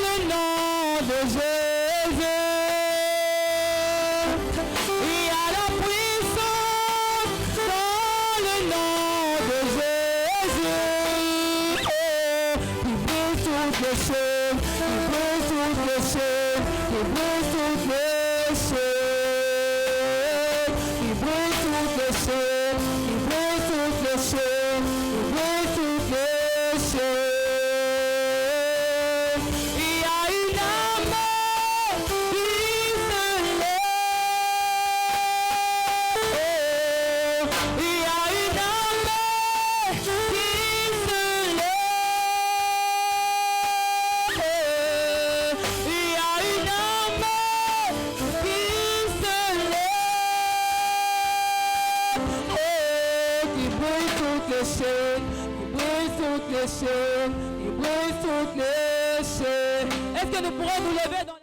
le nom de Jésus. Il y a la puissance dans le nom de Jésus. Oh, il brise toutes les chaînes, il brise toutes les chaînes, il brise toutes les chaînes, il brise toutes les chaînes, il brise toutes les chaînes, il brise toutes les chaînes. Il y a une âme qui se lève. Il y a une âme qui se lève. Il y a une âme qui se lève. Oh, qui brise toutes les chaînes, qui brise toutes les chaînes, qui brise toutes les chaînes. Est-ce que nous pourrons nous lever dans la...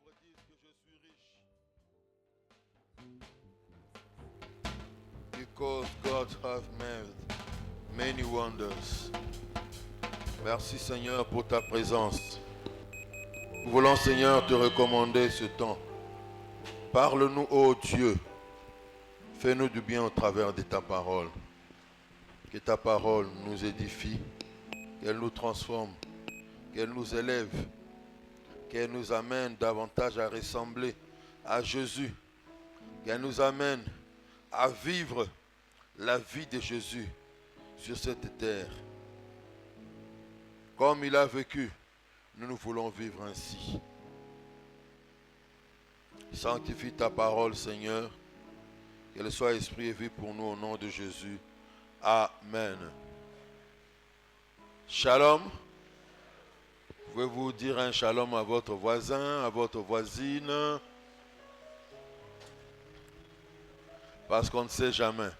pauvres disent que je suis riche. Because God has made many wonders. Merci Seigneur pour ta présence. Nous voulons Seigneur te recommander ce temps. Parle-nous, ô Dieu. Fais-nous du bien au travers de ta parole. Que ta parole nous édifie, qu'elle nous transforme, qu'elle nous élève, qu'elle nous amène davantage à ressembler à Jésus, qu'elle nous amène à vivre la vie de Jésus sur cette terre. Comme il a vécu, nous voulons vivre ainsi. Sanctifie ta parole, Seigneur, qu'elle soit esprit et vie pour nous au nom de Jésus. Amen. Shalom. Pouvez-vous dire un shalom à votre voisin, à votre voisine? Parce qu'on ne sait jamais.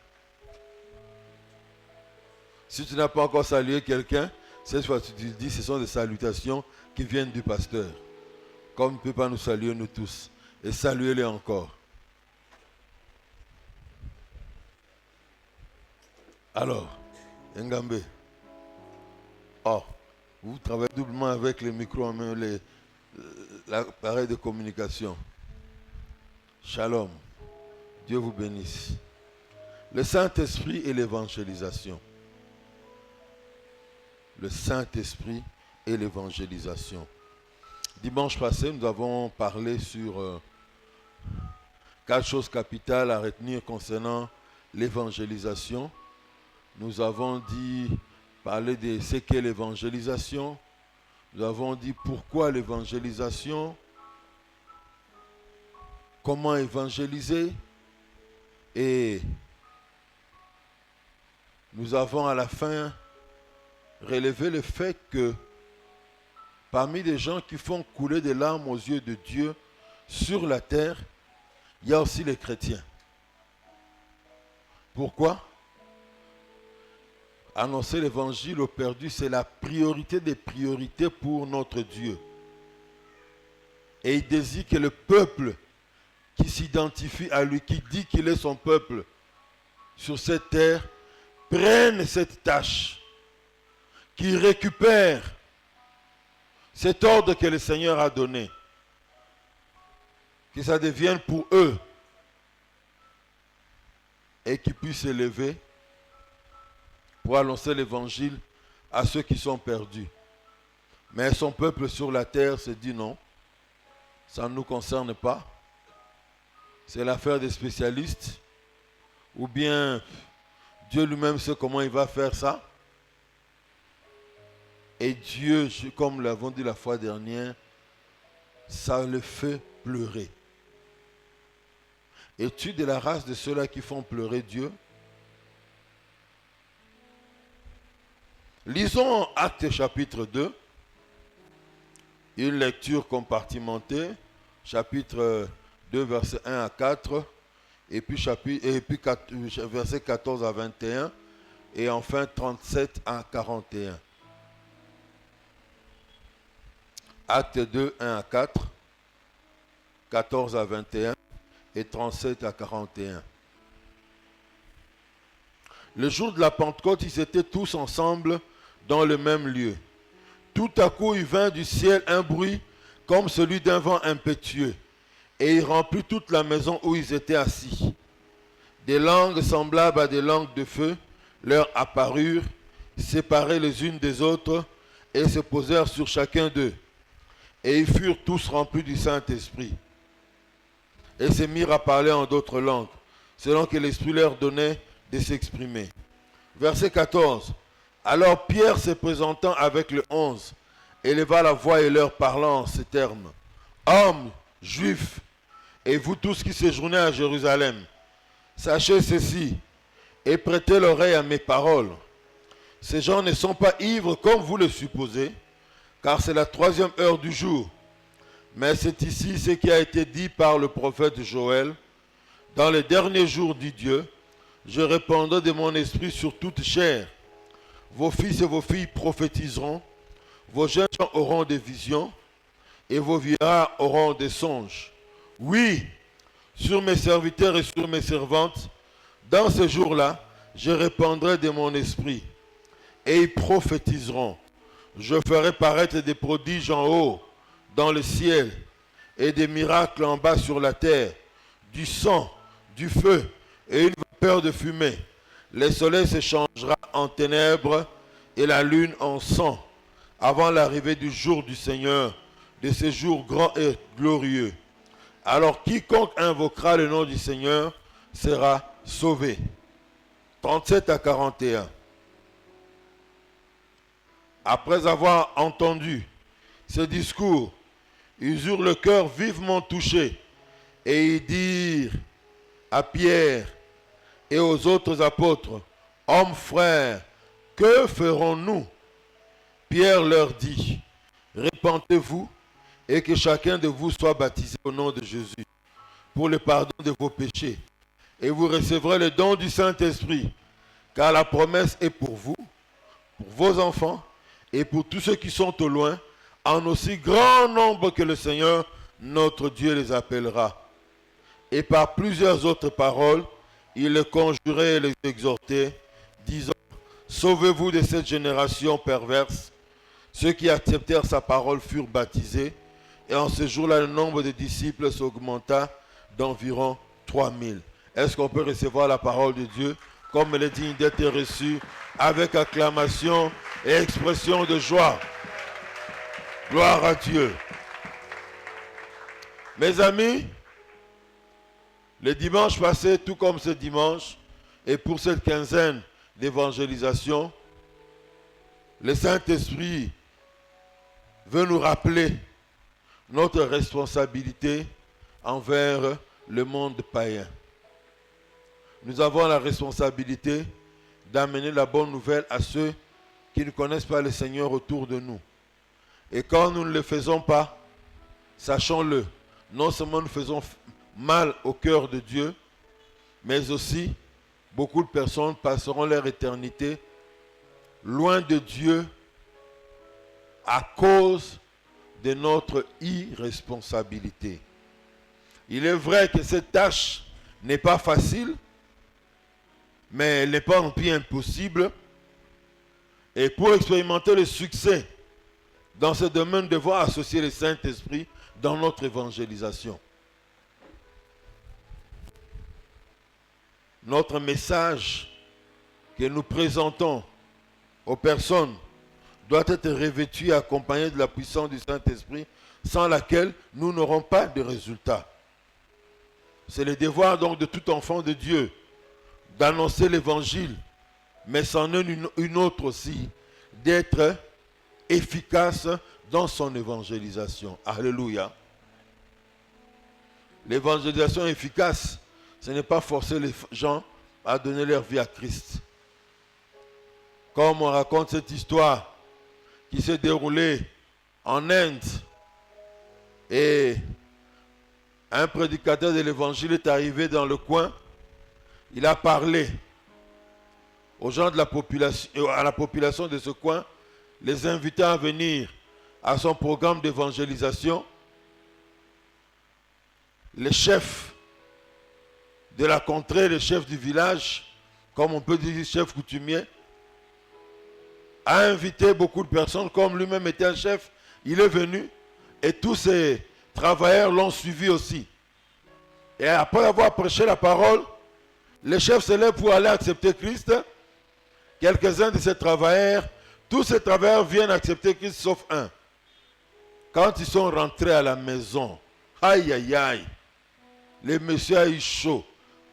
Si tu n'as pas encore salué quelqu'un, cette fois tu dis, ce sont des salutations qui viennent du pasteur. Comme il ne peut pas nous saluer nous tous. Et saluez-les encore. Alors, Ngambe. Oh, vous travaillez doublement avec les micros en main, l'appareil de communication. Shalom. Dieu vous bénisse. Le Saint-Esprit et l'évangélisation. Le Saint-Esprit et l'évangélisation. Dimanche passé, nous avons parlé sur 4 choses capitales à retenir concernant l'évangélisation. Nous avons parlé de ce qu'est l'évangélisation. Nous avons dit pourquoi l'évangélisation, comment évangéliser. Et nous avons à la fin relevé le fait que parmi les gens qui font couler des larmes aux yeux de Dieu sur la terre, il y a aussi les chrétiens. Pourquoi? Annoncer l'évangile aux perdus, c'est la priorité des priorités pour notre Dieu. Et il désire que le peuple qui s'identifie à lui, qui dit qu'il est son peuple sur cette terre, prenne cette tâche, qui récupère cet ordre que le Seigneur a donné, que ça devienne pour eux et qu'ils puissent s'élever pour annoncer l'évangile à ceux qui sont perdus. Mais son peuple sur la terre se dit non, ça ne nous concerne pas, c'est l'affaire des spécialistes, ou bien Dieu lui-même sait comment il va faire ça. Et Dieu, comme nous l'avons dit la fois dernière, ça le fait pleurer. Es-tu de la race de ceux-là qui font pleurer Dieu? Lisons Actes chapitre 2, une lecture compartimentée, chapitre 2, versets 1 à 4, et puis versets 14 à 21, et enfin 37 à 41. Actes 2, 1 à 4, 14 à 21 et 37 à 41. Le jour de la Pentecôte, ils étaient tous ensemble dans le même lieu. Tout à coup, il vint du ciel un bruit comme celui d'un vent impétueux, et il remplit toute la maison où ils étaient assis. Des langues semblables à des langues de feu leur apparurent, séparées les unes des autres, et se posèrent sur chacun d'eux. Et ils furent tous remplis du Saint-Esprit, et se mirent à parler en d'autres langues, selon que l'Esprit leur donnait de s'exprimer. Verset 14. Alors Pierre, se présentant avec le 11, éleva la voix et leur parlant en ces termes. Hommes, juifs, et vous tous qui séjournez à Jérusalem, sachez ceci, et prêtez l'oreille à mes paroles. Ces gens ne sont pas ivres comme vous le supposez, car c'est la 3e heure du jour. Mais c'est ici ce qui a été dit par le prophète Joël. Dans les derniers jours, dit Dieu, je répandrai de mon esprit sur toute chair. Vos fils et vos filles prophétiseront, vos jeunes gens auront des visions, et vos vieillards auront des songes. Oui, sur mes serviteurs et sur mes servantes, dans ce jour-là, je répandrai de mon esprit, et ils prophétiseront. Je ferai paraître des prodiges en haut, dans le ciel, et des miracles en bas sur la terre, du sang, du feu, et une vapeur de fumée. Le soleil se changera en ténèbres, et la lune en sang, avant l'arrivée du jour du Seigneur, de ce jour grand et glorieux. Alors quiconque invoquera le nom du Seigneur sera sauvé. 37 à 41. Après avoir entendu ce discours, ils eurent le cœur vivement touché et ils dirent à Pierre et aux autres apôtres, « Hommes frères, que ferons-nous » Pierre leur dit, « Repentez-vous et que chacun de vous soit baptisé au nom de Jésus pour le pardon de vos péchés. Et vous recevrez le don du Saint-Esprit, car la promesse est pour vous, pour vos enfants et pour tous ceux qui sont au loin, en aussi grand nombre que le Seigneur, notre Dieu, les appellera. » Et par plusieurs autres paroles, il les conjurait et les exhortait, disant, « Sauvez-vous de cette génération perverse. » Ceux qui acceptèrent sa parole furent baptisés, et en ce jour-là, le nombre de disciples s'augmenta d'environ 3000. Est-ce qu'on peut recevoir la parole de Dieu comme elle est digne d'être reçue avec acclamation et expression de joie? Gloire à Dieu. Mes amis, le dimanche passé, tout comme ce dimanche, et pour cette quinzaine d'évangélisation, le Saint-Esprit veut nous rappeler notre responsabilité envers le monde païen. Nous avons la responsabilité d'amener la bonne nouvelle à ceux qui ne connaissent pas le Seigneur autour de nous. Et quand nous ne le faisons pas, sachons-le, non seulement nous faisons mal au cœur de Dieu, mais aussi beaucoup de personnes passeront leur éternité loin de Dieu à cause de notre irresponsabilité. Il est vrai que cette tâche n'est pas facile, mais elle n'est pas non plus impossible. Et pour expérimenter le succès dans ce domaine, nous devons associer le Saint-Esprit dans notre évangélisation. Notre message que nous présentons aux personnes doit être revêtu et accompagné de la puissance du Saint-Esprit, sans laquelle nous n'aurons pas de résultat. C'est le devoir donc de tout enfant de Dieu d'annoncer l'évangile, mais c'en est une autre aussi, d'être efficace dans son évangélisation. Alléluia. L'évangélisation efficace, ce n'est pas forcer les gens à donner leur vie à Christ. Comme on raconte cette histoire qui s'est déroulée en Inde, et un prédicateur de l'évangile est arrivé dans le coin, il a parlé aux gens de la population, à la population de ce coin, les invitant à venir à son programme d'évangélisation. Les chefs de la contrée, les chefs du village, comme on peut dire chef coutumier, a invité beaucoup de personnes, comme lui-même était un chef, il est venu et tous ces travailleurs l'ont suivi aussi. Et après avoir prêché la parole, les chefs se lèvent pour aller accepter Christ. Quelques-uns de ces travailleurs, tous ces travailleurs viennent accepter Christ sauf un. Quand ils sont rentrés à la maison, aïe aïe aïe, le monsieur a eu chaud.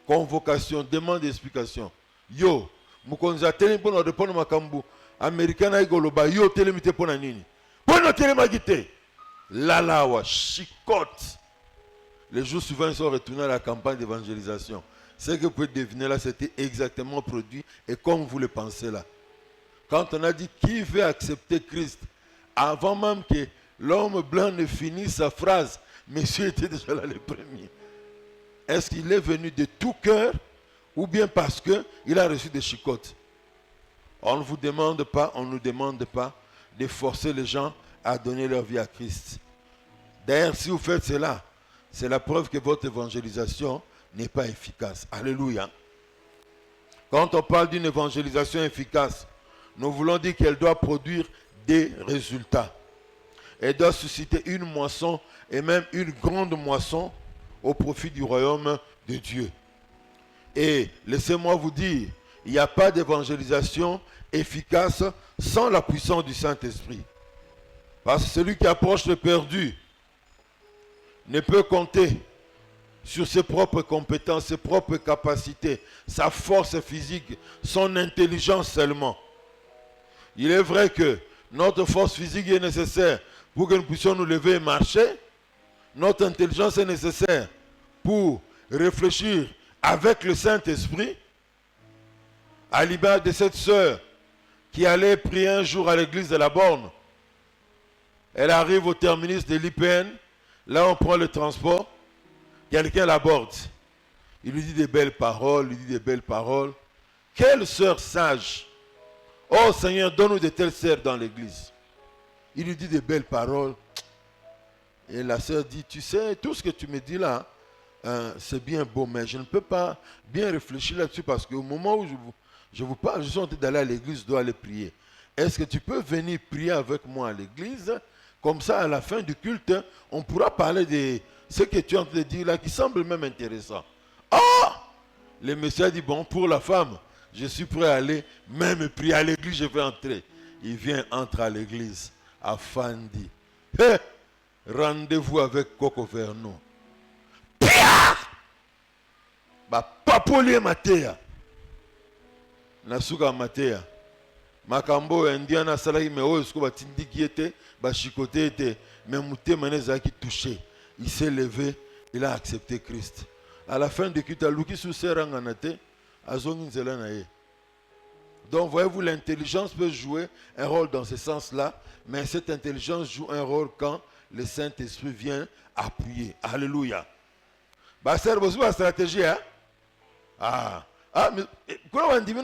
Convocation, demande d'explication. Yo, mukonza tele pour nous répondre makambu. Américain a goloba yo tele mite pour nini. Pour nous tele magite. Lalawa, chicote. Les jours suivants, ils sont retournés à la campagne d'évangélisation. Ce que vous pouvez deviner là, c'était exactement produit et comme vous le pensez là. Quand on a dit qui veut accepter Christ, avant même que l'homme blanc ne finisse sa phrase, monsieur était déjà là le premier. Est-ce qu'il est venu de tout cœur ou bien parce qu'il a reçu des chicottes? On ne vous demande pas, on ne nous demande pas de forcer les gens à donner leur vie à Christ. D'ailleurs, si vous faites cela, c'est la preuve que votre évangélisation n'est pas efficace. Alléluia. Quand on parle d'une évangélisation efficace, nous voulons dire qu'elle doit produire des résultats. Elle doit susciter une moisson et même une grande moisson au profit du royaume de Dieu. Et laissez-moi vous dire, il n'y a pas d'évangélisation efficace sans la puissance du Saint-Esprit. Parce que celui qui approche le perdu ne peut compter sur ses propres compétences, ses propres capacités, sa force physique, son intelligence seulement. Il est vrai que notre force physique est nécessaire pour que nous puissions nous lever et marcher. Notre intelligence est nécessaire pour réfléchir avec le Saint-Esprit. À l'image de cette sœur qui allait prier un jour à l'église de la Borne. Elle arrive au terminus de l'IPN. Là, on prend le transport. Quelqu'un l'aborde. Il lui dit des belles paroles, Quelle sœur sage! Oh Seigneur, donne-nous de telles sœurs dans l'église. Il lui dit des belles paroles. Et la sœur dit, tu sais, tout ce que tu me dis là, c'est bien beau, mais je ne peux pas bien réfléchir là-dessus parce qu'au moment où je vous parle, je suis en train d'aller à l'église, je dois aller prier. Est-ce que tu peux venir prier avec moi à l'église? Comme ça, à la fin du culte, on pourra parler de ce que tu es en train de dire là, qui semble même intéressant. Ah! Le monsieur a dit, bon, pour la femme, je suis prêt à aller, même prier à l'église, je vais entrer. Il vient, entre à l'église, à Fandi. Hey! Rendez-vous avec Coco Vernon. Pia! Ba papoli matea. Nasuka matea. Makambo indiana salaki me oyo sko batindiki ete, ba chikote ete, mais mutema nezaki touché. Il s'est levé, il a accepté Christ. À la fin de culte, Luki sous seranganate, azongi nzela na ye. Donc voyez-vous, l'intelligence peut jouer un rôle dans ce sens-là, mais cette intelligence joue un rôle quand le Saint-Esprit vient appuyer. Alléluia. Bah, c'est une stratégie, hein? Ah, mais quand on dit que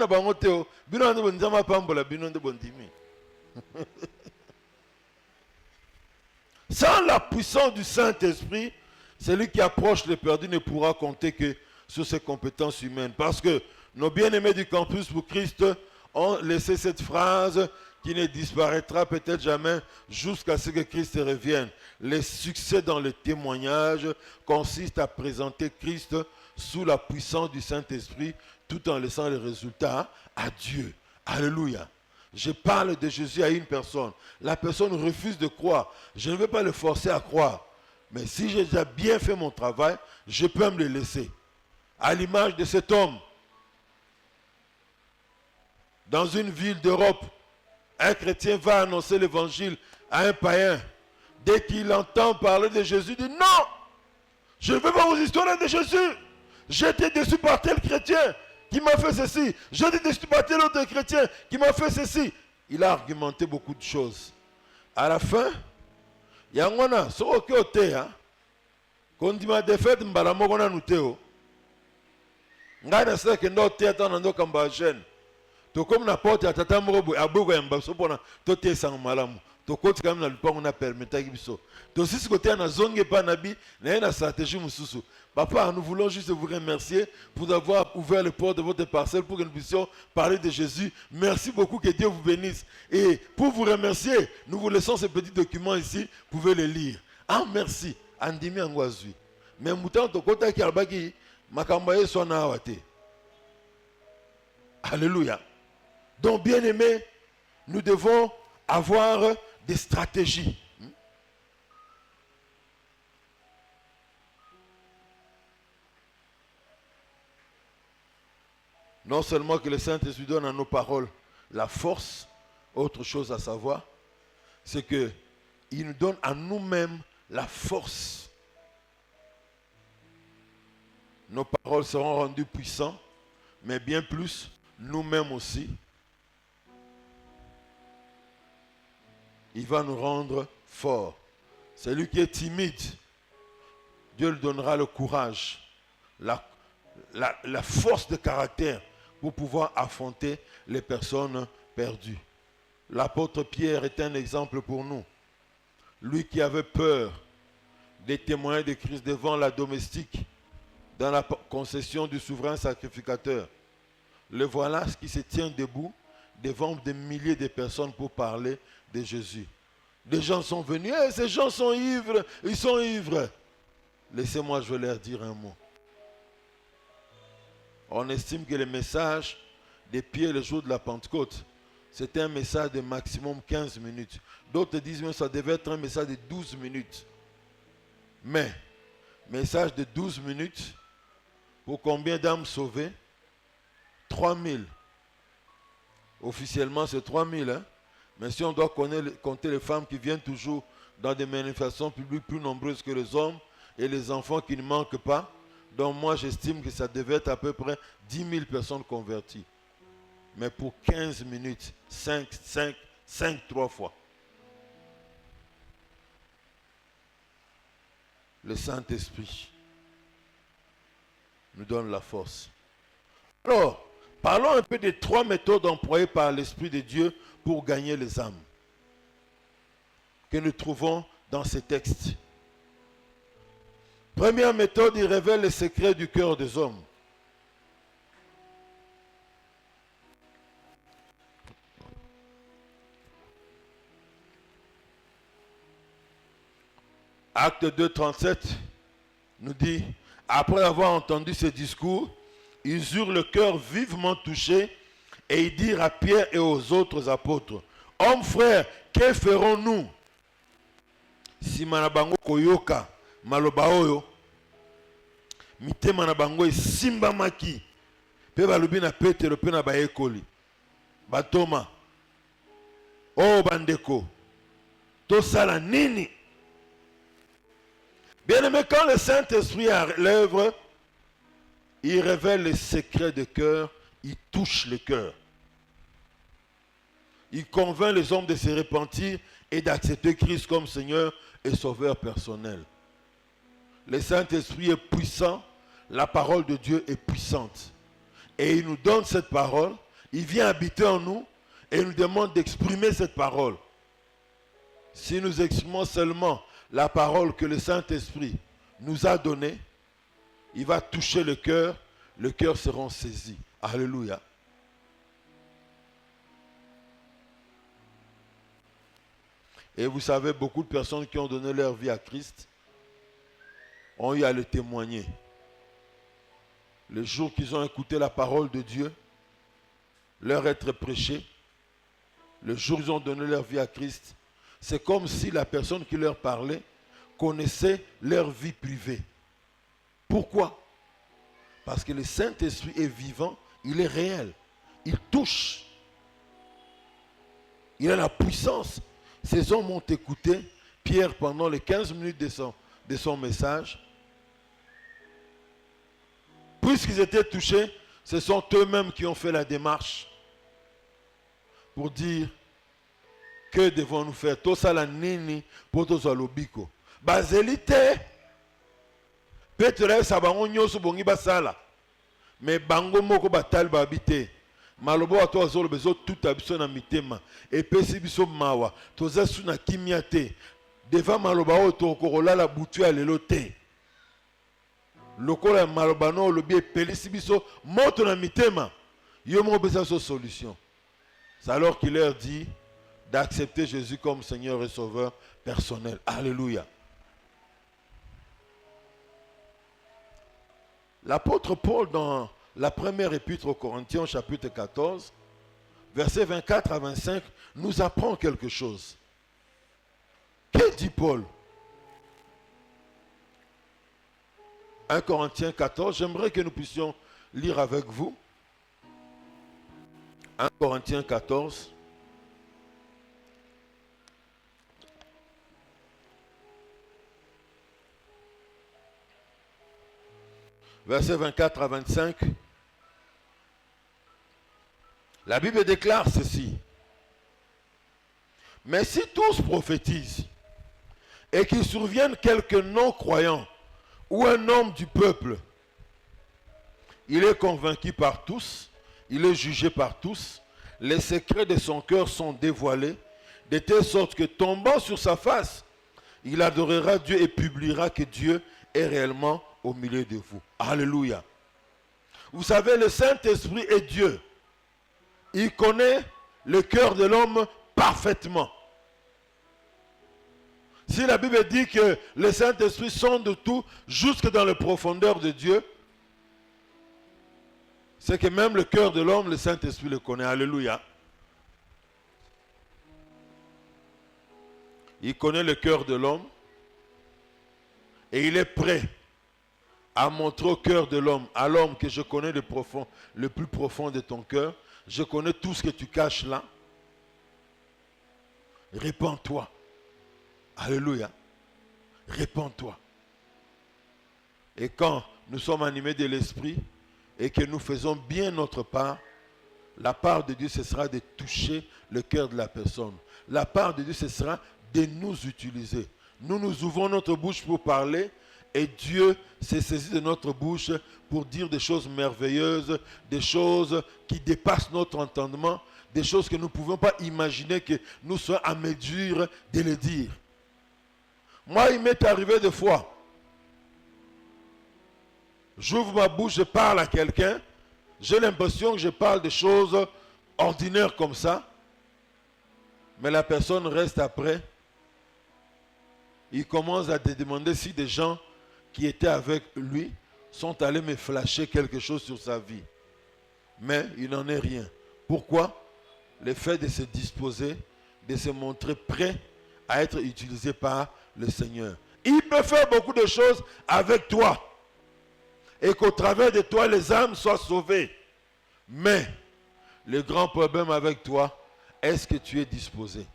sans la puissance du Saint-Esprit, celui qui approche le perdu ne pourra compter que sur ses compétences humaines. Parce que nos bien-aimés du Campus pour Christ ont laissé cette phrase qui ne disparaîtra peut-être jamais jusqu'à ce que Christ revienne. Le succès dans le témoignage consiste à présenter Christ sous la puissance du Saint-Esprit tout en laissant les résultats à Dieu. Alléluia. Je parle de Jésus à une personne. La personne refuse de croire. Je ne vais pas le forcer à croire. Mais si j'ai déjà bien fait mon travail, je peux me le laisser. À l'image de cet homme, dans une ville d'Europe, un chrétien va annoncer l'évangile à un païen. Dès qu'il entend parler de Jésus, il dit non, je ne veux pas vos histoires de Jésus. J'ai été déçu par tel chrétien qui m'a fait ceci. J'ai été déçu par tel autre chrétien qui m'a fait ceci. Il a argumenté beaucoup de choses. À la fin, il y a un ce qui est au thé. Quand on dit ma défaite, je vais nous théo. Je sais que nous sommes en jeune. To comme na porte ya tata moko aboko ya mbaso pona to tesanga malamu to koti quand même na lupango na permettre biso to sisi côté na zonge pa nabi na na stratégie mususu. Papa, nous voulons juste vous remercier pour avoir ouvert les portes de votre parcelle pour que nous puissions parler de Jésus. Merci beaucoup, que Dieu vous bénisse. Et pour vous remercier, nous vous laissons ce petit document ici, vous pouvez le lire. Ah merci, andimi angwazui. Mais moutant to kota ki albaki makambaye sona awate. Alléluia. Donc, bien aimés, nous devons avoir des stratégies. Non seulement que le Saint-Esprit donne à nos paroles la force, autre chose à savoir, c'est qu'il nous donne à nous-mêmes la force. Nos paroles seront rendues puissantes, mais bien plus, nous-mêmes aussi. Il va nous rendre forts. Celui qui est timide, Dieu lui donnera le courage, la force de caractère pour pouvoir affronter les personnes perdues. L'apôtre Pierre est un exemple pour nous. Lui qui avait peur des témoins de Christ devant la domestique, dans la concession du souverain sacrificateur. Le voilà qui se tient debout devant des milliers de personnes pour parler de Jésus. Des gens sont venus, hey, ces gens sont ivres, ils sont ivres. Laissez-moi, je vais leur dire un mot. On estime que le message des pieds le jour de la Pentecôte, c'était un message de maximum 15 minutes. D'autres disent que ça devait être un message de 12 minutes. Mais, message de 12 minutes, pour combien d'âmes sauvées? 3000. Officiellement, c'est 3000. Hein? Mais si on doit compter les femmes qui viennent toujours dans des manifestations publiques plus nombreuses que les hommes et les enfants qui ne manquent pas, donc moi j'estime que ça devait être à peu près 10 000 personnes converties. Mais pour 15 minutes, 5, 3 fois. Le Saint-Esprit nous donne la force. Alors, parlons un peu des 3 méthodes employées par l'Esprit de Dieu pour gagner les âmes, que nous trouvons dans ces textes. Première méthode, il révèle les secrets du cœur des hommes. Acte 2, 37 nous dit, après avoir entendu ce discours, ils eurent le cœur vivement touché et ils dirent à Pierre et aux autres apôtres, hommes frères, que ferons-nous? Si manabango koyoka maloba oyo, mitema na bango simba maki, pe balobi na Petero pe na baekoli, batoma, oh bandeko, tosala nini? Bien-aimé, quand le Saint-Esprit est à l'œuvre, il révèle les secrets de cœur, il touche le cœur. Il convainc les hommes de se repentir et d'accepter Christ comme Seigneur et Sauveur personnel. Le Saint-Esprit est puissant, la parole de Dieu est puissante. Et il nous donne cette parole, il vient habiter en nous et il nous demande d'exprimer cette parole. Si nous exprimons seulement la parole que le Saint-Esprit nous a donnée, il va toucher le cœur sera saisi. Alléluia. Et vous savez, beaucoup de personnes qui ont donné leur vie à Christ ont eu à le témoigner. Le jour qu'ils ont écouté la parole de Dieu, leur être prêché, le jour où ils ont donné leur vie à Christ, c'est comme si la personne qui leur parlait connaissait leur vie privée. Pourquoi? Parce que le Saint-Esprit est vivant, il est réel, il touche, il a la puissance. Ces hommes ont écouté Pierre pendant les 15 minutes de son message. Puisqu'ils étaient touchés, ce sont eux-mêmes qui ont fait la démarche pour dire, que devons-nous faire? Tosala nini pour tosalobiko. Bazelite. Petre sabango nyoso bongi basala. Mais bango moko batal babite. Malobo ato azolo bezo tout abiso na mitema. Et pesi biso mawa. Toza suna kimiate. Devant maloba oto korola la butu ya lelo te. Lokola malobano lobi pelisi biso moto na mitema. Yomo besa so solution. C'est alors qu'il leur dit d'accepter Jésus comme Seigneur et Sauveur personnel. Alléluia. L'apôtre Paul, dans la première épître aux Corinthiens, chapitre 14, versets 24 à 25, nous apprend quelque chose. Que dit Paul? 1 Corinthiens 14, j'aimerais que nous puissions lire avec vous. 1 Corinthiens 14. Versets 24 à 25. La Bible déclare ceci. Mais si tous prophétisent et qu'il survienne quelques non-croyants ou un homme du peuple, il est convaincu par tous, il est jugé par tous, les secrets de son cœur sont dévoilés, de telle sorte que tombant sur sa face, il adorera Dieu et publiera que Dieu est réellement au milieu de vous. Alléluia. Vous savez, le Saint-Esprit est Dieu. Il connaît le cœur de l'homme parfaitement. Si la Bible dit que le Saint-Esprit sonde tout jusque dans les profondeurs de Dieu, c'est que même le cœur de l'homme, le Saint-Esprit le connaît. Alléluia. Il connaît le cœur de l'homme et il est prêt à montrer au cœur de l'homme, à l'homme que je connais le plus profond de ton cœur. Je connais tout ce que tu caches là. Répands-toi. Alléluia. Répands-toi. Et quand nous sommes animés de l'Esprit et que nous faisons bien notre part, la part de Dieu, ce sera de toucher le cœur de la personne. La part de Dieu, ce sera de nous utiliser. Nous ouvrons notre bouche pour parler et Dieu s'est saisi de notre bouche pour dire des choses merveilleuses, des choses qui dépassent notre entendement, des choses que nous ne pouvons pas imaginer que nous soyons à mesure de les dire. Moi, il m'est arrivé des fois, j'ouvre ma bouche, je parle à quelqu'un, j'ai l'impression que je parle de choses ordinaires comme ça, mais la personne reste après. Il commence à te demander si des gens qui étaient avec lui sont allés me flasher quelque chose sur sa vie. Mais il n'en est rien. Pourquoi? Le fait de se disposer, de se montrer prêt à être utilisé par le Seigneur. Il peut faire beaucoup de choses avec toi. Et qu'au travers de toi, les âmes soient sauvées. Mais le grand problème avec toi, est-ce que tu es disposé?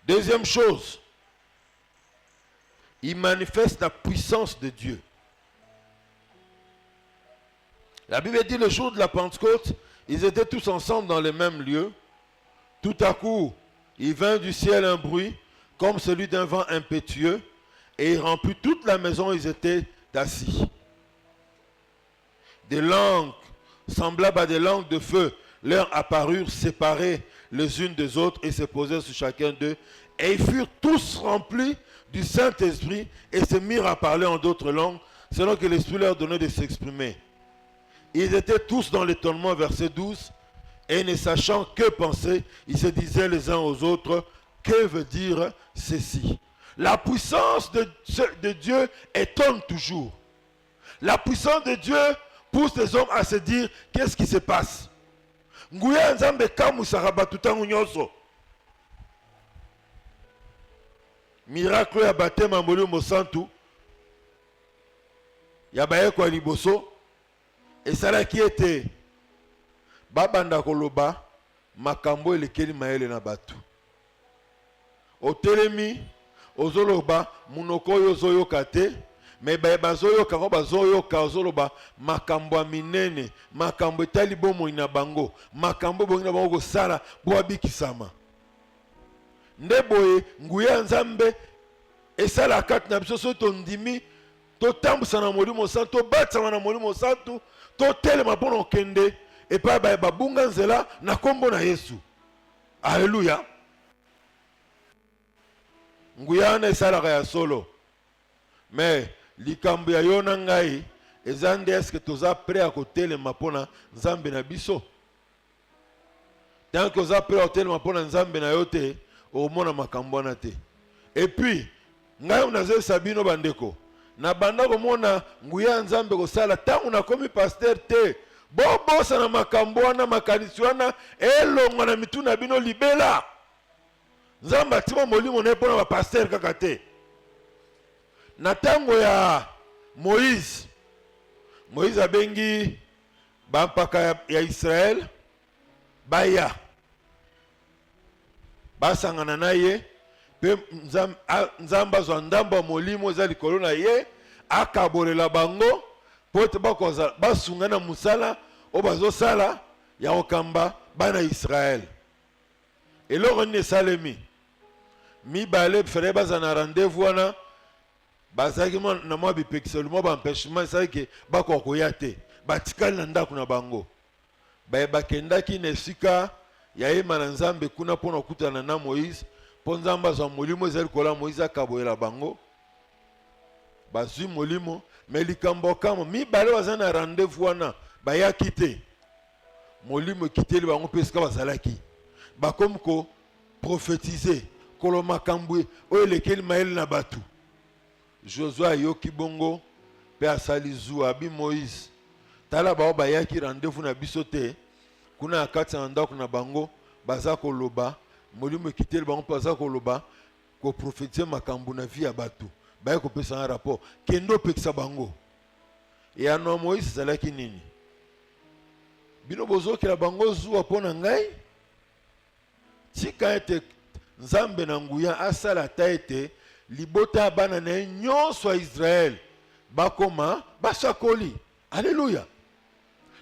Deuxième chose, il manifeste la puissance de Dieu. La Bible dit le jour de la Pentecôte, ils étaient tous ensemble dans le même lieu. Tout à coup, il vint du ciel un bruit comme celui d'un vent impétueux et il remplit toute la maison où ils étaient assis. Des langues semblables à des langues de feu leur apparurent séparées les unes des autres et se posèrent sur chacun d'eux. Et ils furent tous remplis du Saint-Esprit et se mirent à parler en d'autres langues, selon que l'Esprit leur donnait de s'exprimer. Ils étaient tous dans l'étonnement, verset 12, et ne sachant que penser, ils se disaient les uns aux autres, que veut dire ceci? La puissance de Dieu étonne toujours. La puissance de Dieu pousse les hommes à se dire, qu'est-ce qui se passe? Nguya nzambe kamusaka batu tangu nyonso. Miracle ya baptême ya Molimo Santu ya bayeko liboso esalaki ete babanda koloba makambo elekeli mayele na batu. Otelemi ozoloba munoko oyo ozoyoka te, me bazoyoka ko bazoyoka ozoloba makambo ya minene, makambo etali bomoi na bango, makambo bongi na bango kosala bo abikisama. Nde boye nguya nzambe esala kati na biso so tondimi totambusa na Molimo Santu, tobatisama na Molimo Santu, totelema mpo na okende epai baye babunga nzela na kombo na Yesu. Alléluia. Nguya wana esalaka ya solo, mais likambo ya yo na ngai eza nde eske toza prêt à kotelema mpo na nzambe na biso? Tant que oza prêt à kotelema mpo na nzambe na yo te, omona makambo wana te. Et puis ngai nazesa bino bandeko, na banda komona nguya nzambe kosala tangu nakomi pasteur te, bobosa na makambo wana, makanisi wana elongo na mitu na bino libela. Nzambe atima molimo na mpona bapasteur kaka te. Na tango ya Moïse abengi bampaka ya Israel baya basangana na ye, pe nzambe azwa ndambo ya molimo eza likolo na ye, akabolela bango po ete basunga na musala oyo bazosala ya kokamba bana Israel. Eloko nini esalemi? Mibale fere baza na rendez-vous wana, bazaki na mwa bipekiselo mwa bampêchement esalaki bakokoya te, batikali na ndako na bango. Bakendaki na esika yaye mananzambe kuna pona kutana na Moïse ponzamba za molimo ezali kola Moïse akaboyela bango bazwi molimo mais likambo kama mibale baza na rendez-vous wana bayaki te molimo ekiteli bango mpe esika bazalaki bakomi ko prophétiser kolo makambo oyo elekeli mayele na bato. Josué ayoki bongo mpe asali zuwa abi Moïse tala bao bayaki rendez-vous na biso te kuna akati na ndako na bango baza koloba molimo ekiteli bango mpe baza koloba koprophétiser makambo na vie ya bato baye kopesa un rapport kendo opekisa bango eyano Moïse ezalaki nini bino bozokela bango zuwa mpo na ngai tika ete nzambe na nguya asala ata ete libota ya bana na ye nyonso ya Israel bakoma basakoli. Alleluya.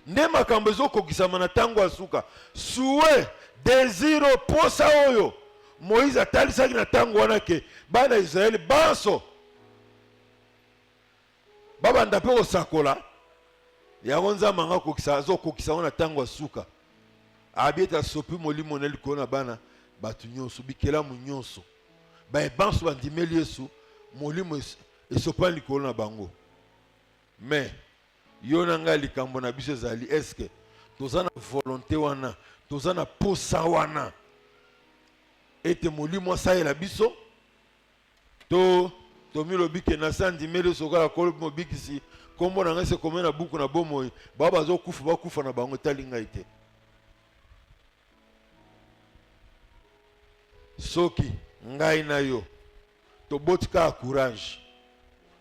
Nde makambo ezokokisama na ntango ya suka suwe desiro posa oyo Moïse atalisaki na ntango wana ke bana ya Israel banso babanda mpe kosakola yango nzambe anga azokokisa ngo na ntango ya suka abi ete asopi molimo na likolo na bana bato nyonso bikelamu nyonso bayebanso bandimeli Yesu molimo esopani likolo na bango. Mais yo na ngai likambo na biso ezali eske toza na volonté wana toza na posa wana ete molimo asalela biso to tomilobi ke na sandimeli sokola kolo mobikisi kombo na ngai se komena na buku na bomoi bao bazokufa bakufa na bango etali ngai te. Soki ngai na yo tobotika courage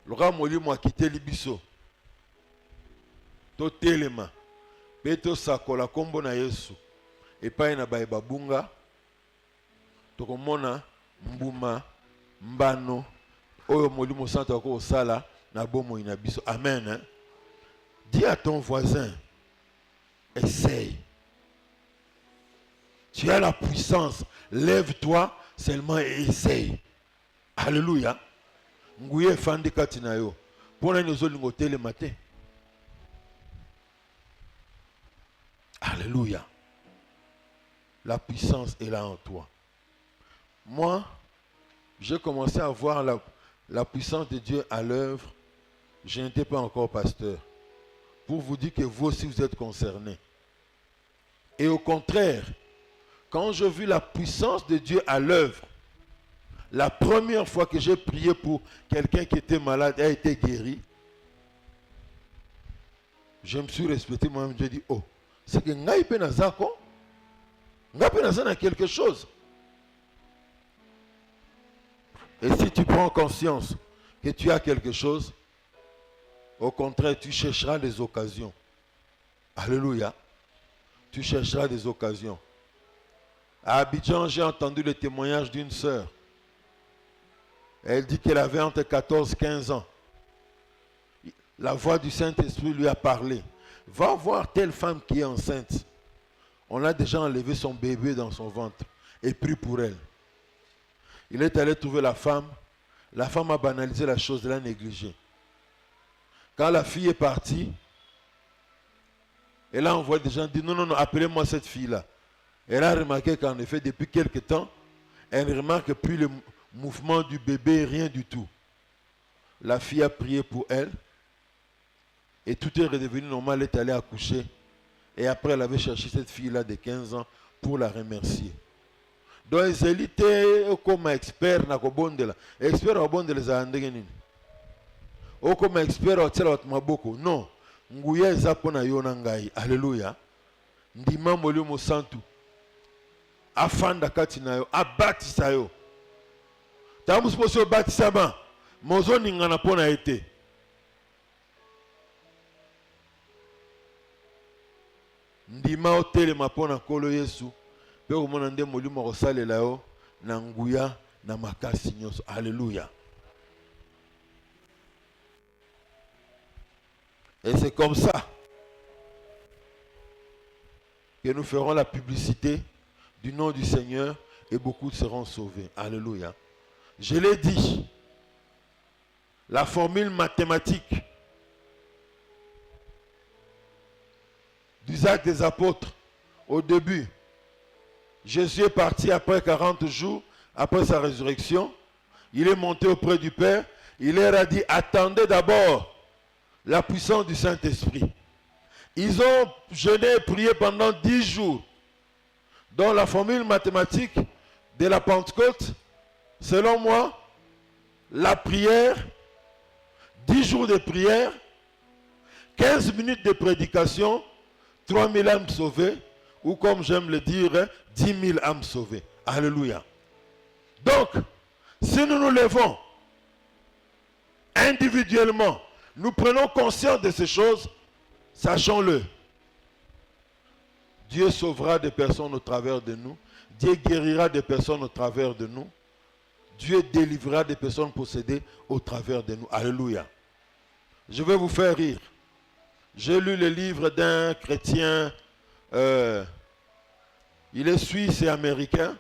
loka molimo akiteli biso to telema pe to sakola kombo na Yesu epai na baye babunga tokomona mbuma mbano oyo molimo santo ako sala na bomoi na biso. Amen hein? Dis à ton voisin essaye. Tu as la puissance, lève-toi seulement et essaye. Alléluia. Nguye fandi kati na yo pona nyozo lingo telema te. Alléluia. La puissance est là en toi. Moi, j'ai commencé à voir la puissance de Dieu à l'œuvre. Je n'étais pas encore pasteur. Pour vous dire que vous aussi vous êtes concernés. Et au contraire, quand j'ai vu la puissance de Dieu à l'œuvre, la première fois que j'ai prié pour quelqu'un qui était malade et a été guéri, je me suis respecté moi-même. J'ai dit, oh, c'est que ngai pe nazako, ngai pe nazana quelque chose. Et si tu prends conscience que tu as quelque chose, au contraire, tu chercheras des occasions. Alléluia. Tu chercheras des occasions. À Abidjan, j'ai entendu le témoignage d'une sœur. Elle dit qu'elle avait entre 14 et 15 ans. La voix du Saint-Esprit lui a parlé. Va voir telle femme qui est enceinte. On a déjà enlevé son bébé dans son ventre et pris pour elle. Il est allé trouver la femme. La femme a banalisé la chose, elle a négligé. Quand la fille est partie, elle a envoyé des gens dire non, non, non, appelez-moi cette fille-là. Elle a remarqué qu'en effet, depuis quelque temps, elle ne remarque plus le mouvement du bébé, rien du tout. La fille a prié pour elle. Et tout est redevenu normal, elle est allée accoucher. Et après, elle avait cherché cette fille-là de 15 ans pour la remercier. Donc, elle était comme expert dans le bondela. Expert dans le bondela, c'est un ou comme expert au tsela maboko. Non. Nguya ezapona yona ngai. Alléluia. Ndima molimo santu. Afanda kati na yo. Abatisa yo. Tamu siposo batisa ba. Mozo ningana pona ete. Ndima otelema pona kolo Yesu. Pe komona nde molimo kosalela yo na nguya na makasi nyonso. Alléluia. Et c'est comme ça que nous ferons la publicité du nom du Seigneur et beaucoup seront sauvés. Alléluia. Je l'ai dit, la formule mathématique des actes des apôtres au début, Jésus est parti après 40 jours, après sa résurrection. Il est monté auprès du Père. Il leur a dit, attendez d'abord la puissance du Saint-Esprit. Ils ont jeûné et prié pendant 10 jours. Dans la formule mathématique de la Pentecôte, selon moi, la prière, 10 jours de prière, 15 minutes de prédication, 3000 âmes sauvées, ou comme j'aime le dire, 10 000 âmes sauvées. Alléluia. Donc, si nous nous levons individuellement, nous prenons conscience de ces choses, sachons-le. Dieu sauvera des personnes au travers de nous. Dieu guérira des personnes au travers de nous. Dieu délivrera des personnes possédées au travers de nous. Alléluia. Je vais vous faire rire. J'ai lu le livre d'un chrétien, il est suisse et américain.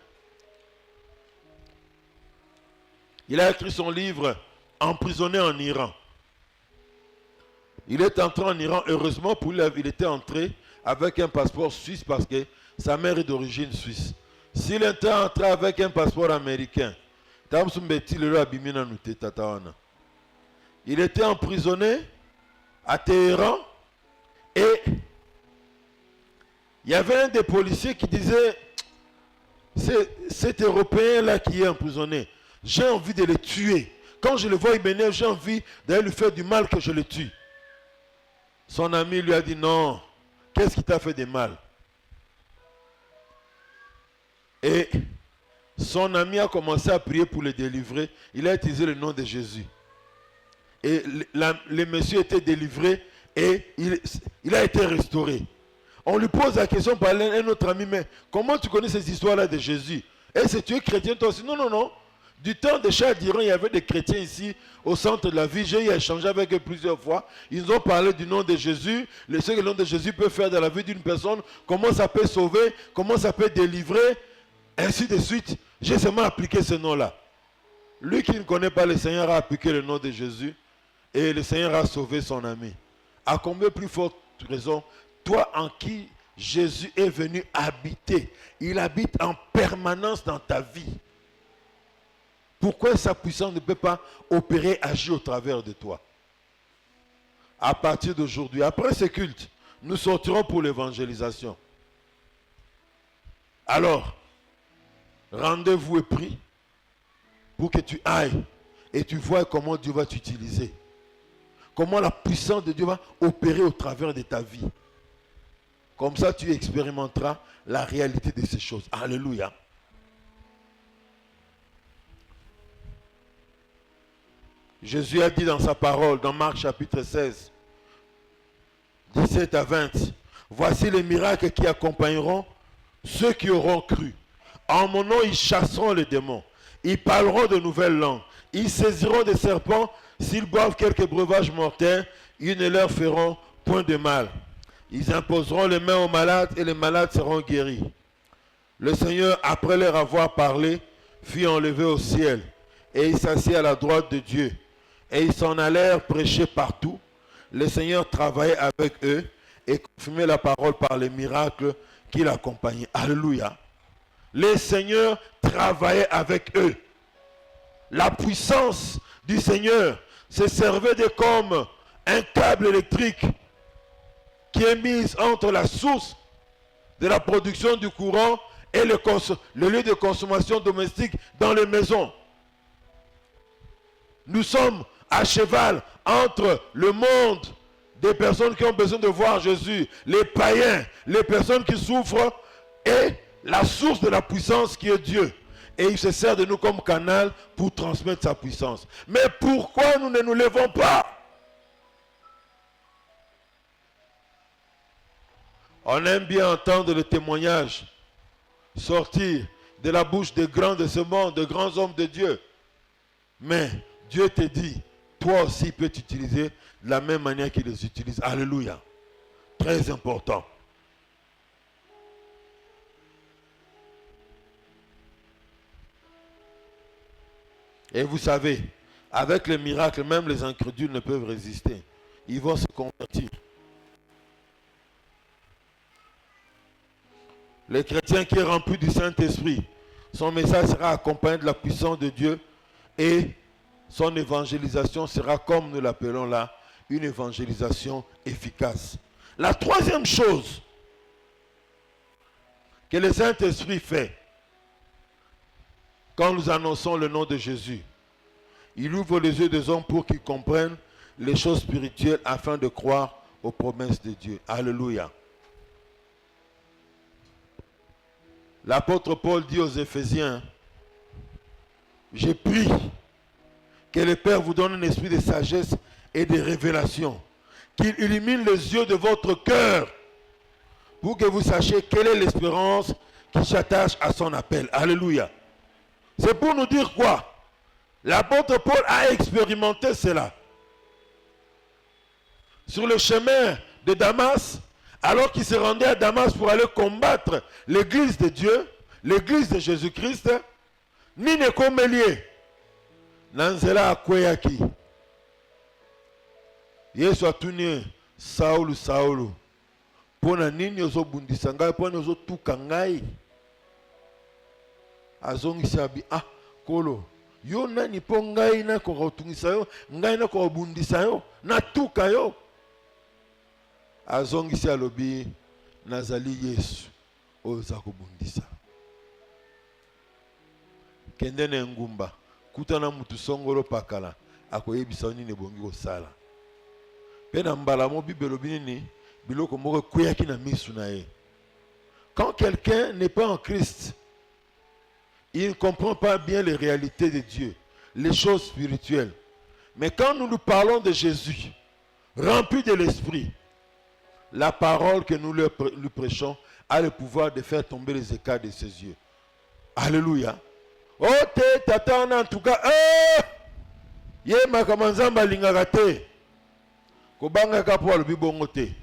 Il a écrit son livre « Emprisonné en Iran ». Il est entré en Iran, heureusement pour lui, il était entré avec un passeport suisse parce que sa mère est d'origine suisse. S'il était entré avec un passeport américain, il était emprisonné à Téhéran et il y avait un des policiers qui disait « Cet Européen-là qui est emprisonné, j'ai envie de le tuer. Quand je le vois, il m'énerve, j'ai envie d'aller lui faire du mal que je le tue. » Son ami lui a dit « Non, qu'est-ce qui t'a fait de mal ?» Et son ami a commencé à prier pour le délivrer. Il a utilisé le nom de Jésus. Et le monsieur était délivré et il a été restauré. On lui pose la question par un autre ami, mais comment tu connais ces histoires-là de Jésus? Est-ce que tu es chrétien toi aussi? Non, non, non. Du temps de Charles d'Iran, il y avait des chrétiens ici au centre de la ville. J'ai échangé avec eux plusieurs fois. Ils ont parlé du nom de Jésus, ce que le nom de Jésus peut faire dans la vie d'une personne, comment ça peut sauver, comment ça peut délivrer, ainsi de suite. J'ai seulement appliqué ce nom-là. Lui qui ne connaît pas le Seigneur a appliqué le nom de Jésus et le Seigneur a sauvé son ami. À combien plus forte raison, toi en qui Jésus est venu habiter, il habite en permanence dans ta vie. Pourquoi sa puissance ne peut pas opérer, agir au travers de toi? À partir d'aujourd'hui, après ce culte, nous sortirons pour l'évangélisation. Alors, rendez-vous est pris pour que tu ailles et tu vois comment Dieu va t'utiliser. Comment la puissance de Dieu va opérer au travers de ta vie. Comme ça, tu expérimenteras la réalité de ces choses. Alléluia. Jésus a dit dans sa parole, dans Marc chapitre 16, 17 à 20, « Voici les miracles qui accompagneront ceux qui auront cru. En mon nom, ils chasseront les démons. Ils parleront de nouvelles langues. Ils saisiront des serpents. S'ils boivent quelques breuvages mortels, ils ne leur feront point de mal. Ils imposeront les mains aux malades et les malades seront guéris. » Le Seigneur, après leur avoir parlé, fut enlevé au ciel et il s'assit à la droite de Dieu. Et ils s'en allèrent prêcher partout. Le Seigneur travaillait avec eux et confirmait la parole par les miracles qui l'accompagnaient. Alléluia. Le Seigneur travaillait avec eux. La puissance du Seigneur se servait de comme un câble électrique qui est mis entre la source de la production du courant et le lieu de consommation domestique dans les maisons. Nous sommes à cheval entre le monde des personnes qui ont besoin de voir Jésus, les païens, les personnes qui souffrent et la source de la puissance qui est Dieu. Et il se sert de nous comme canal pour transmettre sa puissance. Mais pourquoi nous ne nous levons pas? On aime bien entendre le témoignage sortir de la bouche des grands de ce monde, de grands hommes de Dieu. Mais Dieu te dit, toi aussi il peut t'utiliser de la même manière qu'il les utilise. Alléluia. Très important. Et vous savez, avec les miracles, même les incrédules ne peuvent résister. Ils vont se convertir. Le chrétien qui est rempli du Saint-Esprit, son message sera accompagné de la puissance de Dieu et son évangélisation sera, comme nous l'appelons là, une évangélisation efficace. La troisième chose que le Saint-Esprit fait quand nous annonçons le nom de Jésus, il ouvre les yeux des hommes pour qu'ils comprennent les choses spirituelles afin de croire aux promesses de Dieu. Alléluia. L'apôtre Paul dit aux Éphésiens, j'ai prie que le Père vous donne un esprit de sagesse et de révélation, qu'il illumine les yeux de votre cœur pour que vous sachiez quelle est l'espérance qui s'attache à son appel. Alléluia. C'est pour nous dire quoi? L'apôtre Paul a expérimenté cela. Sur le chemin de Damas, alors qu'il se rendait à Damas pour aller combattre l'église de Dieu, l'église de Jésus-Christ, Nine Komelie, Nanzela Akweyaki. Yesu atuni Saulu Saulu. Pona nini ozo bundisa ngai, pona ozo tuka ngai. Azongisa bi kolo. Yo nani po ngai na ko rotungisa yo, ngai na ko bundisa yo, na tuka yo. Azongisa lobi nazali Yesu oza ko bundisa. Kende na ngumba, kutana mutu songolo pakala, akoyebisa nini bongi ko sala. Pena mbala mo bibelo binini biloko moko kuyaki na misu na ye. Quand quelqu'un n'est pas en Christ, il ne comprend pas bien les réalités de Dieu, les choses spirituelles. Mais quand nous parlons de Jésus, rempli de l'Esprit, la parole que nous lui prêchons a le pouvoir de faire tomber les écailles de ses yeux. Alléluia. Oh, tata, en tout cas, ye makamanzamba lingakate. Kobanga kapo alobi bongo te.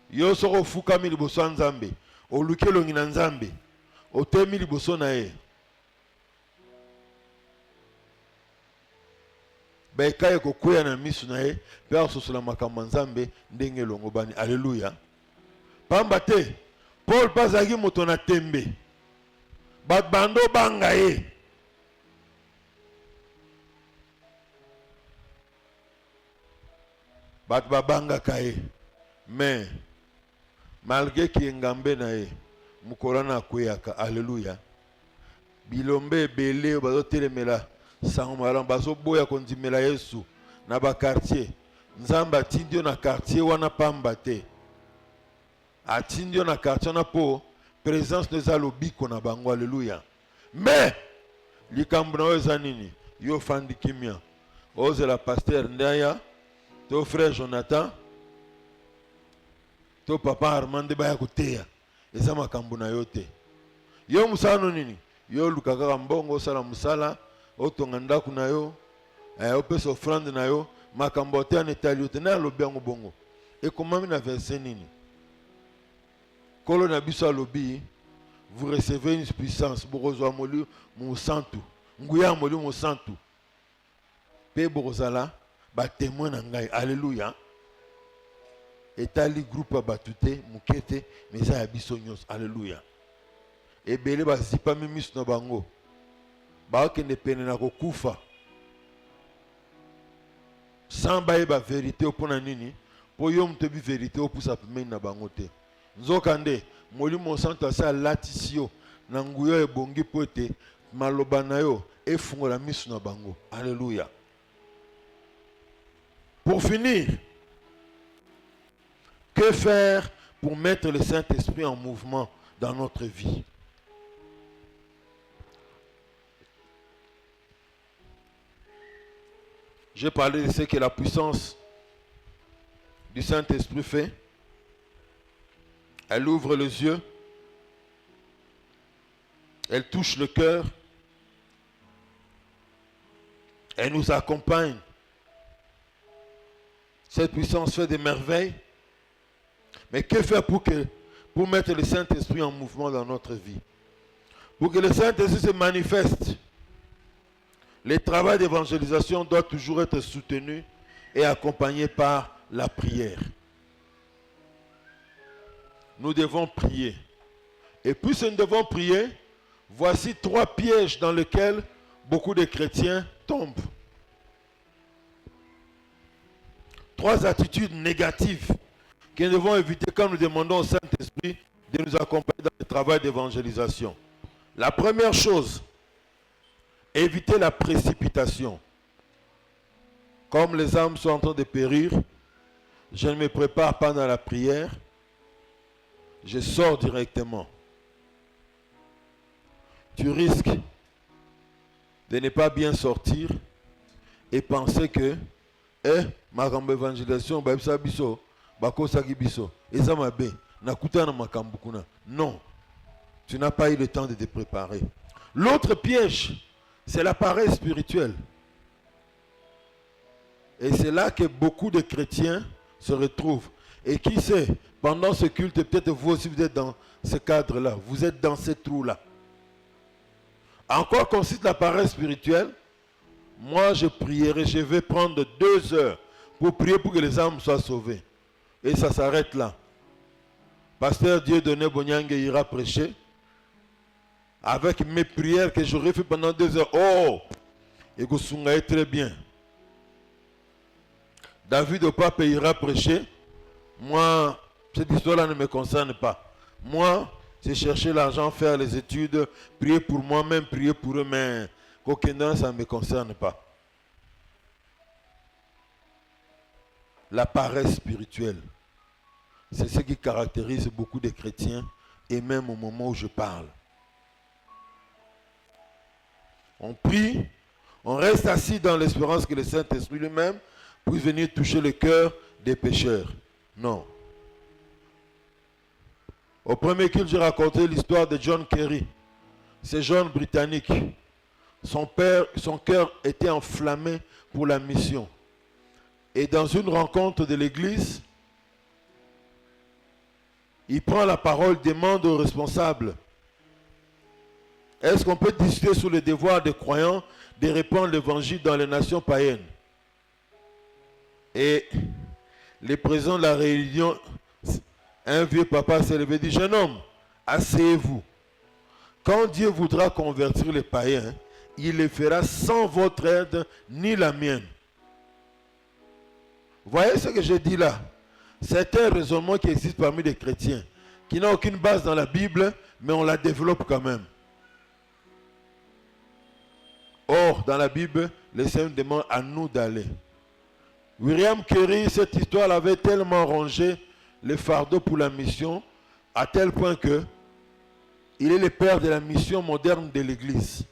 Yo soko fukami liboso nzambe, oluki elongi na nzambe, otemi liboso na ye. Baikaye kokuya na misu na ye, pe asosola makambo nzambe ndenge elongo bani. Alléluia. Pamba te, Paul bazaki moto na tembe. Bat bando banga ye. Bat babanga kaye. Mais malgré ki ngambe na ye, mukora na kweyaka. Alléluia. Bilombe bele bazo telemela sango malam bazo boya kondimela Yesu na ba quartier. Nzamba tindio na quartier wana pamba te. Atindio na quartier na po présence de zalobiko na bango. Alléluia. Mais likambo na eza nini? Yo fandi kimia. Oze la pasteur Ndaya, to frère Jonathan, to papa Armand baya kuteya. Eza makambo na yo te. Yo musano nini? Yo lukaka mbongo sala musala, otonga ndaku na yo, opesa offrande na yo, makambo te anetali te na lobi yango bongo. Ekomami na verset nini? Kolo na biso alobi, vous recevez une puissance, borozwa moli mon santu, nguya moli mon santu. Pe borozala ba témoin na ngai. Alléluia. Etali groupe batute mukete meza ya biso nyos. Alléluia. Ebele bazipa mimis na bango. Ba okende pene na kokufa. Samba eba vérité opona nini? Po yo mtebi vérité opusa pemeni na bango te. Nzokande molimo santo asa latisio na nguyo ebongi pote maloba na yo efungola misu na bango. Alléluia. Pour finir, que faire pour mettre le Saint-Esprit en mouvement dans notre vie? J'ai parlé de ce que la puissance du Saint-Esprit fait. Elle ouvre les yeux, elle touche le cœur, elle nous accompagne. Cette puissance fait des merveilles. Mais que faire pour mettre le Saint-Esprit en mouvement dans notre vie? Pour que le Saint-Esprit se manifeste, le travail d'évangélisation doit toujours être soutenu et accompagné par la prière. Nous devons prier. Et puis nous devons prier. Voici 3 pièges dans lesquels beaucoup de chrétiens tombent. 3 attitudes négatives que nous devons éviter quand nous demandons au Saint-Esprit de nous accompagner dans le travail d'évangélisation. La première chose, éviter la précipitation. Comme les âmes sont en train de périr, je ne me prépare pas dans la prière, je sors directement. Tu risques de ne pas bien sortir et penser que ma évangélisation, non, tu n'as pas eu le temps de te préparer. L'autre piège, c'est la paresse spirituelle. Et c'est là que beaucoup de chrétiens se retrouvent. Et qui sait, pendant ce culte, peut-être vous aussi vous êtes dans ce cadre-là, vous êtes dans ce trou-là. Encore consiste la paresse spirituelle, moi je prierai, je vais prendre 2 heures pour prier pour que les âmes soient sauvées. Et ça s'arrête là. Pasteur Dieudonné Bonyang ira prêcher. Avec mes prières que j'aurais fait pendant 2 heures. Oh! Et Gosunga est très bien. David au pape ira prêcher. Moi, cette histoire-là ne me concerne pas. Moi, c'est chercher l'argent, faire les études, prier pour moi-même, prier pour eux, mais qu'aucun ça ne me concerne pas. La paresse spirituelle, c'est ce qui caractérise beaucoup de chrétiens, et même au moment où je parle. On prie, on reste assis dans l'espérance que le Saint-Esprit lui-même puisse venir toucher le cœur des pécheurs. Non. Au premier culte, j'ai raconté l'histoire de John Kerry. Ce jeune Britannique. Son cœur était enflammé pour la mission. Et dans une rencontre de l'église, il prend la parole, demande aux responsables: est-ce qu'on peut discuter sur le devoir des croyants de répandre l'évangile dans les nations païennes? Et le président de la réunion, un vieux papa s'est levé et dit: jeune homme, asseyez-vous. Quand Dieu voudra convertir les païens, il le fera sans votre aide ni la mienne. Voyez ce que je dis là? C'est un raisonnement qui existe parmi les chrétiens, qui n'a aucune base dans la Bible, mais on la développe quand même. Or, dans la Bible, le Seigneur demande à nous d'aller. William Carey, cette histoire avait tellement rongé le fardeau pour la mission, à tel point que il est le père de la mission moderne de l'Église.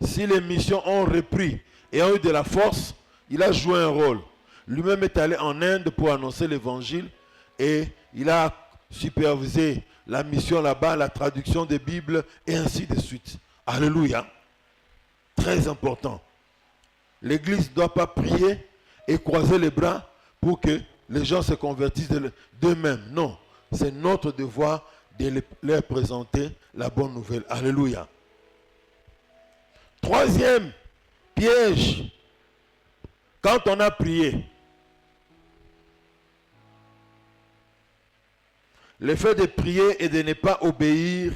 Si les missions ont repris et ont eu de la force, il a joué un rôle. Lui-même est allé en Inde pour annoncer l'évangile et il a supervisé la mission là-bas, la traduction des Bibles et ainsi de suite. Alléluia. Très important. L'Église ne doit pas prier et croiser les bras pour que les gens se convertissent d'eux-mêmes. Non, c'est notre devoir de leur présenter la bonne nouvelle. Alléluia. Troisième piège, quand on a prié, le fait de prier et de ne pas obéir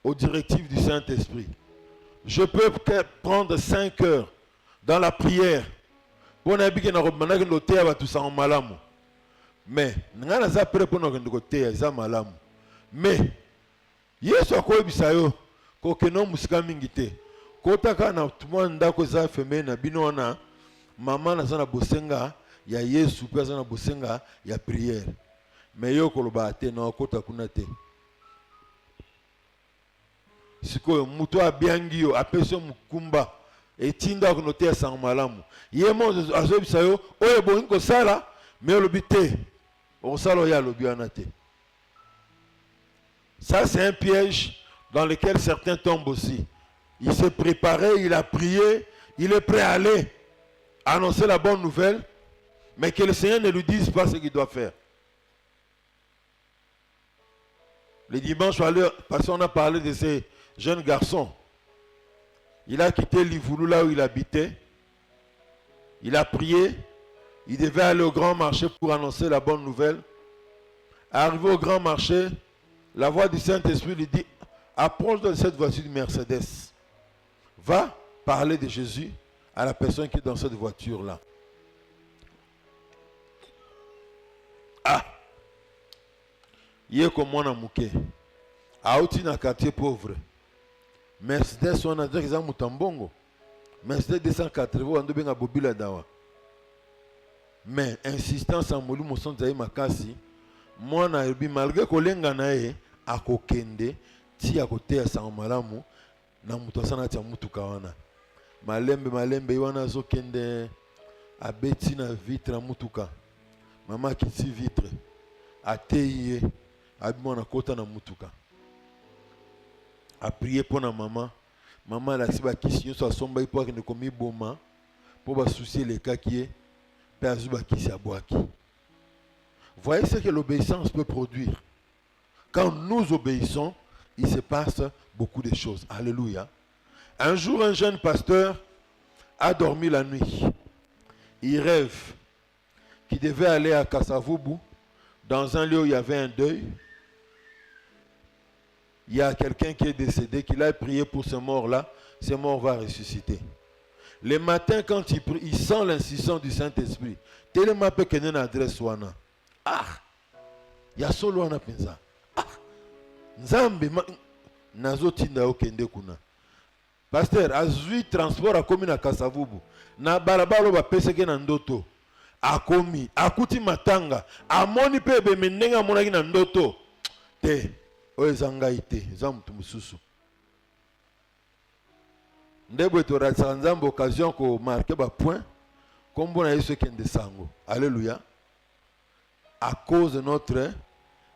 aux directives du Saint-Esprit. Je peux prendre 5 heures dans la prière pour n'habiter dans le côté tout ça en malamu. Mais nga naza prêt pour nous côté ça malamu. Mais Yesu akoyebisayo ko keno musika mingite. Kota kana tuma ndako za feme na bino na mama na sana bosenga ya Yesu pe sana bosenga ya prière. Mais yo koloba te na kota kuna te. Sikoyo muto abiangi yo apeso mukumba etinda ko noter sang malamu. Yemo azobisayo oyo bongi ko sala mais lobité on sala ya lobianate. Ça c'est un piège dans lequel certains tombent aussi. Il s'est préparé, il a prié, il est prêt à aller annoncer la bonne nouvelle, mais que le Seigneur ne lui dise pas ce qu'il doit faire. Le dimanche, parce qu'on a parlé de ces jeunes garçons. Il a quitté Livoulou là où il habitait. Il a prié. Il devait aller au grand marché pour annoncer la bonne nouvelle. Arrivé au grand marché, La voix du Saint-Esprit lui dit, approche de cette voiture de Mercedes. Va parler de Jésus à la personne qui est dans cette voiture-là. Ah! Il est comme moi dans Mouké. Aouti dans quartier pauvre. Mercedes, on a dit qu'ils ont Moutambongo. Mercedes 280, on a dit qu'ils ont Bobila Dawa. Mais insistance en Moulou Mousson Zaï Makasi, moi, malgré que l'enga nae, à kokende, ti à côté à Saint-Malamu, na mutasana tia mutuka wana. Malembe wana zo kende, a beti na vitre na mutuka. Mama kiti vitre, a teye, a bimona kota na mutuka. A prier pour na maman. Maman la si ba kisi yo so somba ipo akende komi boma, pour ba soucier les cas qui est, pe azuba kisi aboaki. Voyez ce que l'obéissance peut produire. Quand nous obéissons, il se passe beaucoup de choses. Alléluia. Un jour, un jeune pasteur a dormi la nuit. Il rêve qu'il devait aller à Kasavubu, dans un lieu où il y avait un deuil. Il y a quelqu'un qui est décédé, qu'il a prié pour ce mort-là. Ce mort va ressusciter. Le matin, quand il prie, il sent l'insistance du Saint-Esprit. Tellement peu qu'il y a une adresse wana. Ah, il y a solo wana penza. Ah, nzambe nazo tinda okende kuna. Pasteur, azui transport a komi na Kasavubu. Na balabalo ba pese ke na ndoto. Akomi, akuti matanga. Amoni pe be menenga monaki na ndoto. Te, oyo zanga ite, zamutu mususu. Ndebo etorasa nzambe occasion ko marquer ba point. Kombo na yesu kende sango. Alléluia. À cause de notre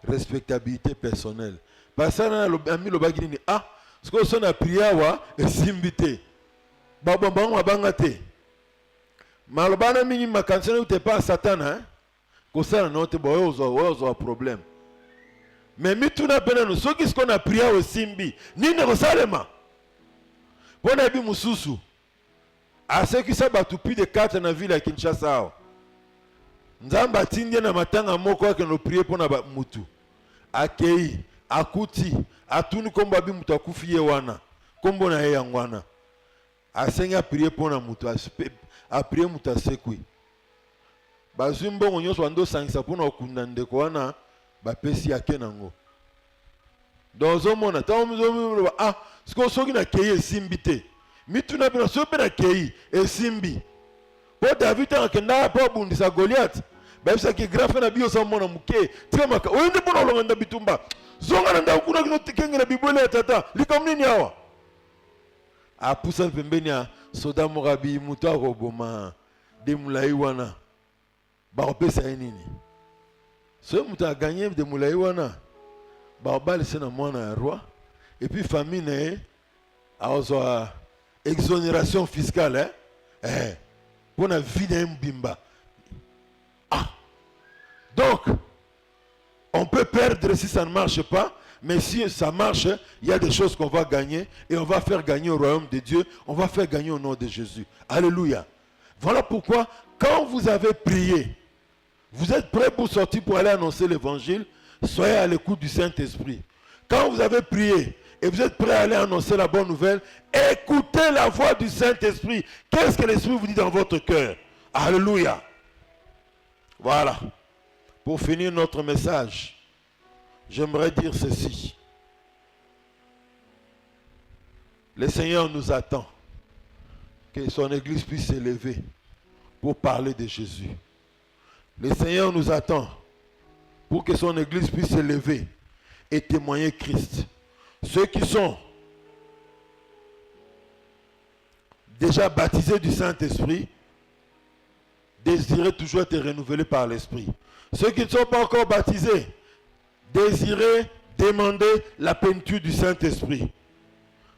respectabilité personnelle. Parce que ami le bagini ah, ce que son a prié wa et simbité. Baba bango abangate. Malobana mini makansene ou te pas Satan hein. Ko ça note boyo zo problème. Mais mituna pena no soki ce qu'on a prié au simbi. Ni ne rosalema. Bona bi mususu. À ceux qui savent tout plus de 4 na ville à Kinshasa. Nzamba atindi na matanga moko ake no prier pona ba mutu. Akei, akuti, atuni komba bi mutu akufi ye wana. Kombo na ye yangwana. Asenga prier pona mutu, a prier mutu asekwi. Bazumbo ngonyoso ando sangisa pona okunda ndeko wana ba pesi yake nango. Dozo mona, tawo ah, siko soki na keye simbite. Mitu na bina soki na keye esimbi. Po David akenda po bundisa Goliath. Baisa ki grafe na bio sa mona muke. Tika maka. Oyende pona olonga bitumba. Zonga na nda ukuna kino tikenge na bibole ya tata. Likam nini hawa? Apusa pembeni ya soda morabi mutu akoboma. De mulai wana. Bakopesa nini? So mutu a gagné de mulai wana. Bakobali se na mwana ya roi. Et puis famille ne a exonération fiscale hein. Pour la vie d'un bimba. Ah. Donc, on peut perdre si ça ne marche pas, mais si ça marche, il y a des choses qu'on va gagner et on va faire gagner au royaume de Dieu, on va faire gagner au nom de Jésus. Alléluia. Voilà pourquoi, quand vous avez prié, vous êtes prêts pour sortir pour aller annoncer l'évangile, soyez à l'écoute du Saint-Esprit. Quand vous avez prié, et vous êtes prêts à aller annoncer la bonne nouvelle, écoutez la voix du Saint-Esprit. Qu'est-ce que l'Esprit vous dit dans votre cœur? Alléluia. Voilà. Pour finir notre message, j'aimerais dire ceci. Le Seigneur nous attend que son Église puisse s'élever pour parler de Jésus. Le Seigneur nous attend pour que son Église puisse s'élever et témoigner Christ. Ceux qui sont déjà baptisés du Saint-Esprit désirent toujours être renouvelés par l'Esprit. Ceux qui ne sont pas encore baptisés désirent demander la plénitude du Saint-Esprit.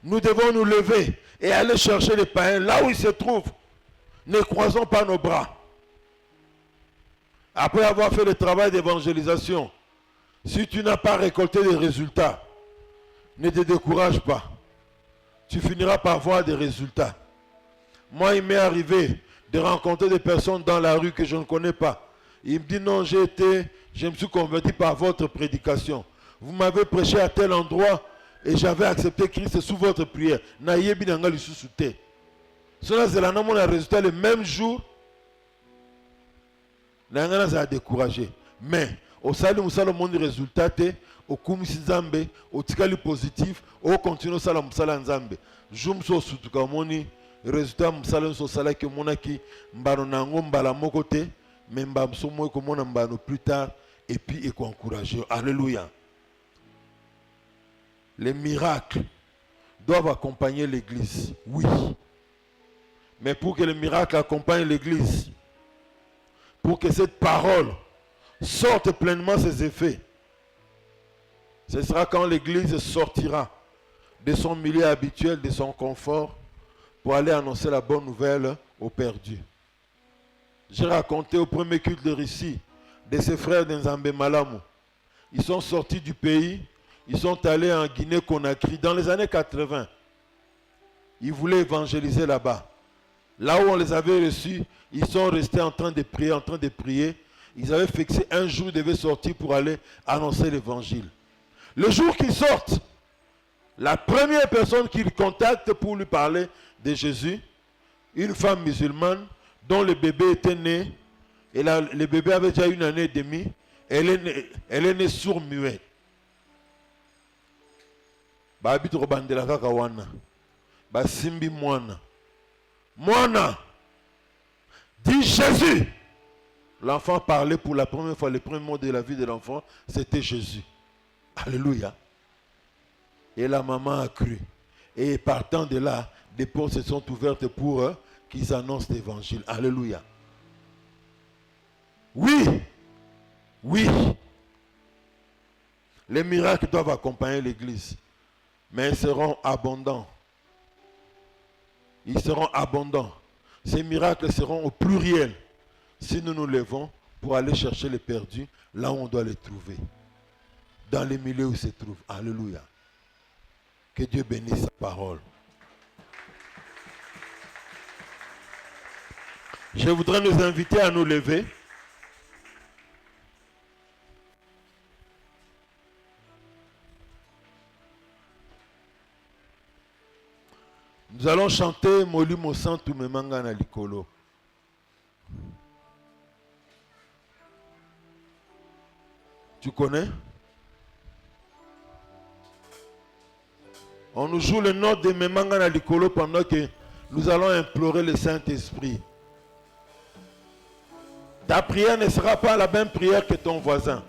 Nous devons nous lever et aller chercher les païens là où ils se trouvent. Ne croisons pas nos bras. Après avoir fait le travail d'évangélisation, si tu n'as pas récolté des résultats, ne te décourage pas. Tu finiras par voir des résultats. Moi, il m'est arrivé de rencontrer des personnes dans la rue que je ne connais pas. Il me dit non, je me suis converti par votre prédication. vous m'avez prêché à tel endroit et j'avais accepté Christ sous votre prière. Nayebi nanga lisusu te. Cela c'est la résultat le même jour. Nanga ça a découragé. Mais au salut musala monde résultat te au kumisi nzambe au tikali positif au continue sala musala nzambe. Jumso sutuka moni résultat musala so sala ke monaki mbano nango mbala moko te mais mbamso mo ko mona mbano plus tard et puis et ko encourager. Alléluia. Les miracles doivent accompagner l'église. Oui. Mais pour que les miracles accompagnent l'église, pour que cette parole sorte pleinement ses effets, ce sera quand l'église sortira de son milieu habituel, de son confort, pour aller annoncer la bonne nouvelle aux perdus. J'ai raconté au premier culte de Russie de ces frères d'Nzambe Malamu. Ils sont sortis du pays, ils sont allés en Guinée-Conakry dans les années 80. Ils voulaient évangéliser là-bas. Là où on les avait reçus, ils sont restés en train de prier, Ils avaient fixé un jour, ils devaient sortir pour aller annoncer l'évangile. Le jour qu'ils sortent, la première personne qu'ils contactent pour lui parler de Jésus, une femme musulmane dont le bébé était né, et là, le bébé avait déjà 1 année et demie, elle est née sourd-muette. Babit robandela kaka wana. Basimbi mwana. Mwana. Dit Jésus. L'enfant parlait pour la première fois. Le premier mot de la vie de l'enfant, c'était Jésus. Alléluia. Et la maman a cru. Et partant de là, des portes se sont ouvertes pour eux, qu'ils annoncent l'évangile. Alléluia. Oui. Oui. Les miracles doivent accompagner l'église. Mais ils seront abondants. Ils seront abondants. Ces miracles seront au pluriel si nous nous levons pour aller chercher les perdus là où on doit les trouver. Dans les milieux où ils se trouvent. Alléluia. Que Dieu bénisse sa parole. Je voudrais nous inviter à nous lever. Nous allons chanter Molimo Santu Memanga na Likolo. Tu connais? On nous joue le nom de Memanga na Likolo pendant que nous allons implorer le Saint-Esprit. Ta prière ne sera pas la même prière que ton voisin.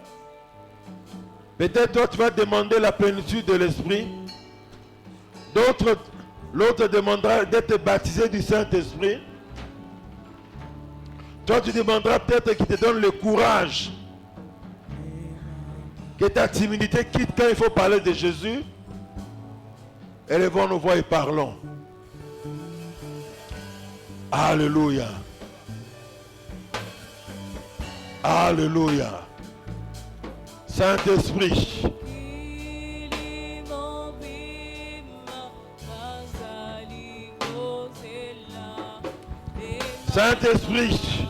Peut-être toi tu vas demander la plénitude de l'Esprit. L'autre demandera d'être baptisé du Saint-Esprit. Toi, tu demanderas peut-être qu'il te donne le courage. Que ta timidité quitte quand il faut parler de Jésus. Élevons nos voix et parlons. Alléluia. Alléluia. Saint-Esprit. Saint-Esprit,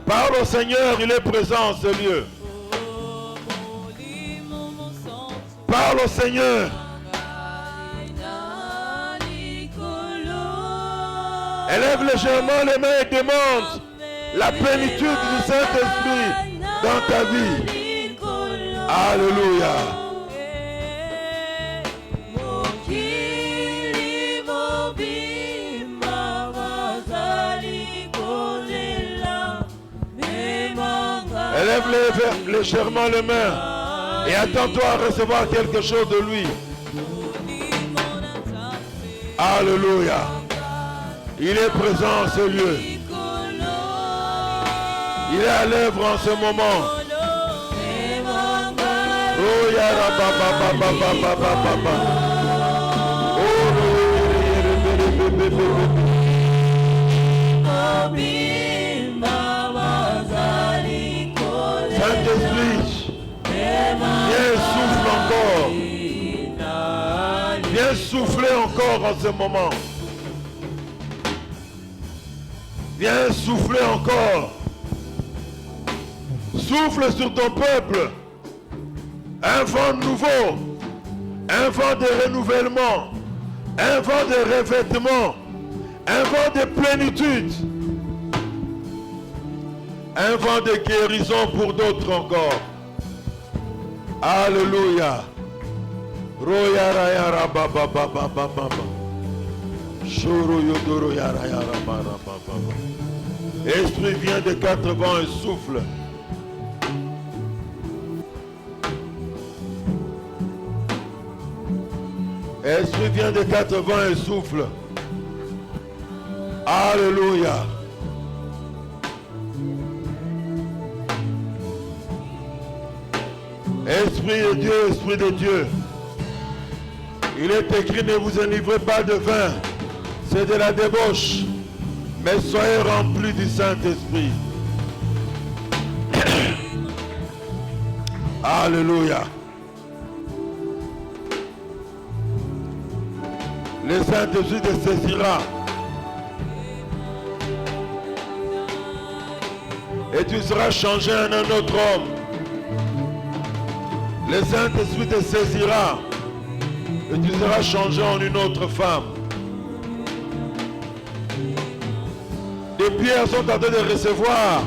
parle au Seigneur, il est présent en ce lieu. Parle au Seigneur. Élève légèrement les mains et demande la plénitude du Saint-Esprit dans ta vie. Alléluia. Élève légèrement les mains et attends-toi à recevoir quelque chose de lui. Alléluia. Il est présent en ce lieu. Il est à l'œuvre en ce moment. Oh yara baba baba baba baba. Saint-Esprit, viens souffle encore. Viens souffler encore en ce moment. Viens souffler encore. Souffle sur ton peuple. un vent nouveau, un vent de renouvellement, un vent de revêtement, un vent de plénitude, un vent de guérison pour d'autres encore. Alléluia. Royara baba baba baba baba. Shoro yodoro yara yara bara baba. Esprit vient de quatre vents et souffle. Esprit vient de quatre vents et souffle. Alléluia. Esprit de Dieu, Esprit de Dieu. Il est écrit, ne vous enivrez pas de vin, c'est de la débauche, mais soyez remplis du Saint-Esprit. Alléluia. Le Saint-Esprit te saisira. Et tu seras changé en un autre homme. Le Saint-Esprit te saisira. Et tu seras changé en une autre femme. Des pierres sont en train de recevoir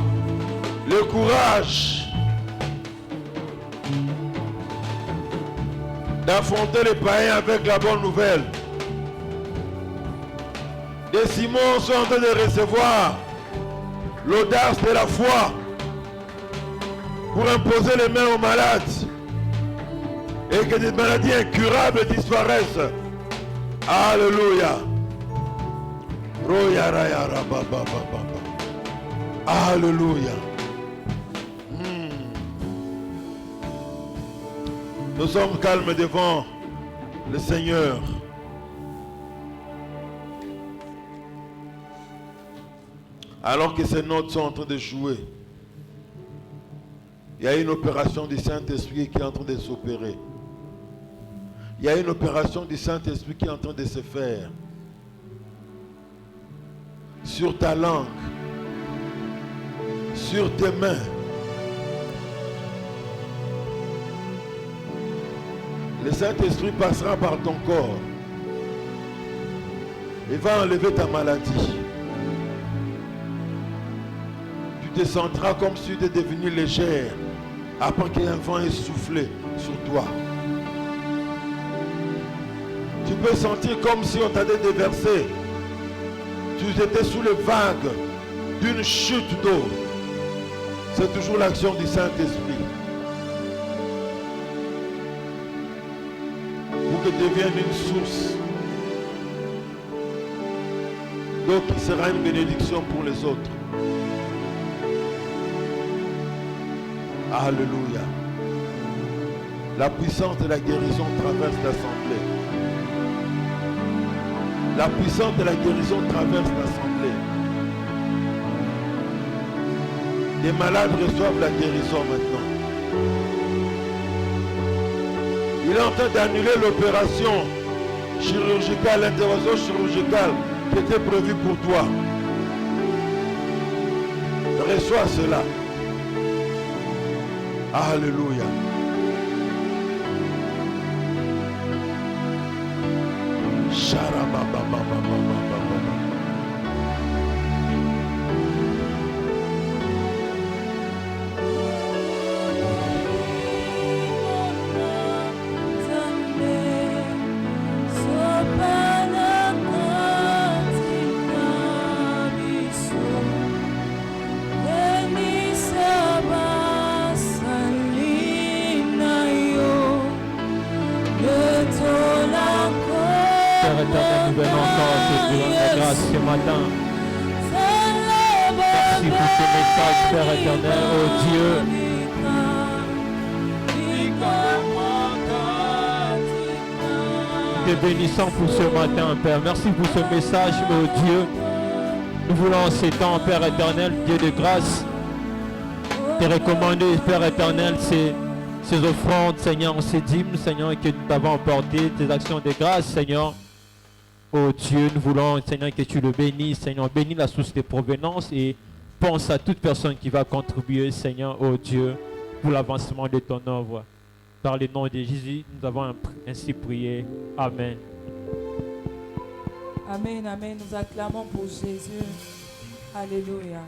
le courage d'affronter les païens avec la bonne nouvelle. Des Simons sont en train de recevoir l'audace de la foi pour imposer les mains aux malades et que des maladies incurables disparaissent. Alléluia. Alléluia. Nous sommes calmes devant le Seigneur. Alors que ces notes sont en train de jouer, il y a une opération du Saint-Esprit qui est en train de s'opérer. Il y a une opération du Saint-Esprit qui est en train de se faire sur ta langue, sur tes mains. Le Saint-Esprit passera par ton corps et va enlever ta maladie. Tu te sentiras comme si tu étais devenu légère après qu'un vent ait soufflé sur toi. Tu peux sentir comme si on t'avait déversé. Tu étais sous les vagues d'une chute d'eau. C'est toujours l'action du Saint-Esprit pour que devienne une source d'eau qui sera une bénédiction pour les autres. Alléluia. La puissance de la guérison traverse l'assemblée. La puissance de la guérison traverse l'assemblée. Les malades reçoivent la guérison maintenant. Il est en train d'annuler l'opération chirurgicale, l'intervention chirurgicale qui était prévue pour toi. Reçois cela. Alléluia. Ce matin, merci pour ce message, Père éternel, oh Dieu. Te bénissons pour ce matin, Père. Merci pour ce message, oh Dieu. Nous voulons en ces temps, Père éternel, Dieu de grâce, te recommander, Père éternel, ces offrandes, Seigneur, ces dîmes, Seigneur, que nous t'avons emporté, tes actions de grâce, Seigneur. Oh Dieu, nous voulons, Seigneur, que tu le bénisses, Seigneur. Bénis la source de provenance et pense à toute personne qui va contribuer, Seigneur, oh Dieu, pour l'avancement de ton œuvre. Par le nom de Jésus, nous avons ainsi prié. Amen. Amen, amen. Nous acclamons pour Jésus. Alléluia.